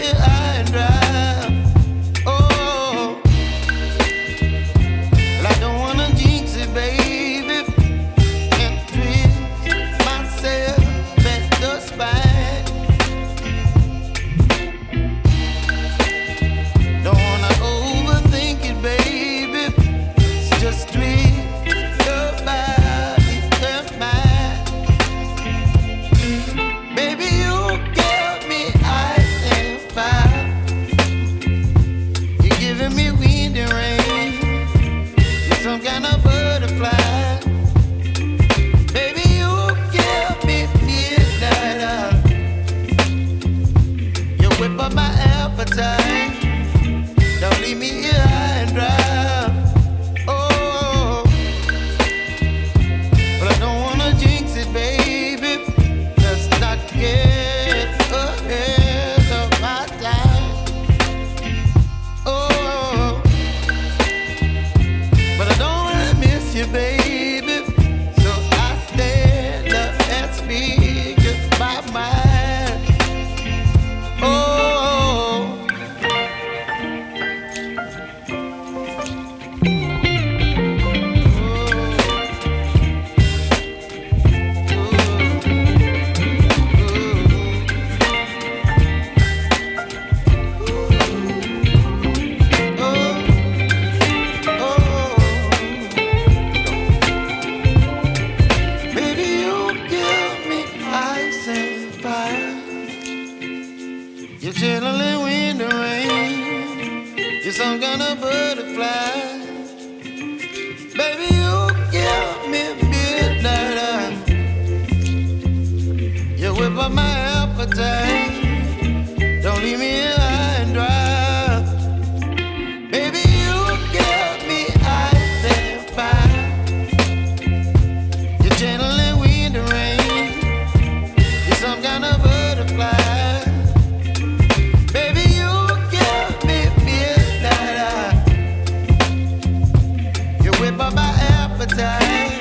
here high and dry. Oh, well, I don't wanna jinx it, baby, and twist myself at the spine. Don't wanna overthink it, baby. It's just twist your body and mine. Baby, you give me ice and fire. You're giving me wind and rain. You're some kind of butterfly. Baby, you give me midnight. You whip up my appetite. Don't leave me here high and dry. Oh, but I don't wanna jinx it, baby. Let's not get ahead of my time. Oh, but I don't wanna miss you, baby. So I stand up and speak my mind. Oh. Baby, you give me ice and fire. You're chilling wind and rain. You're some kind of butterfly. Baby, you give me midnight. You whip up my appetite. Don't leave me here high and dry. Baby, you give me ice and fire. You're channeling wind and rain. You're some kind of butterfly. Baby, you give me midnight. You whip up my appetite.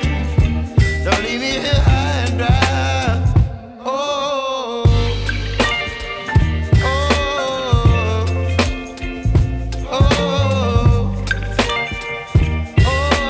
Don't leave me here high and dry. Oh, oh, oh, oh,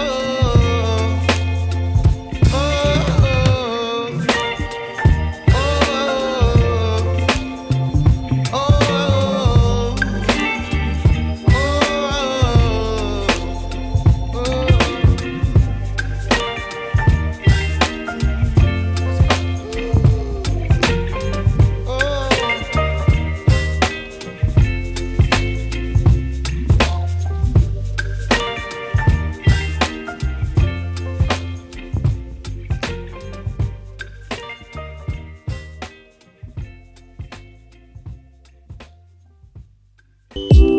You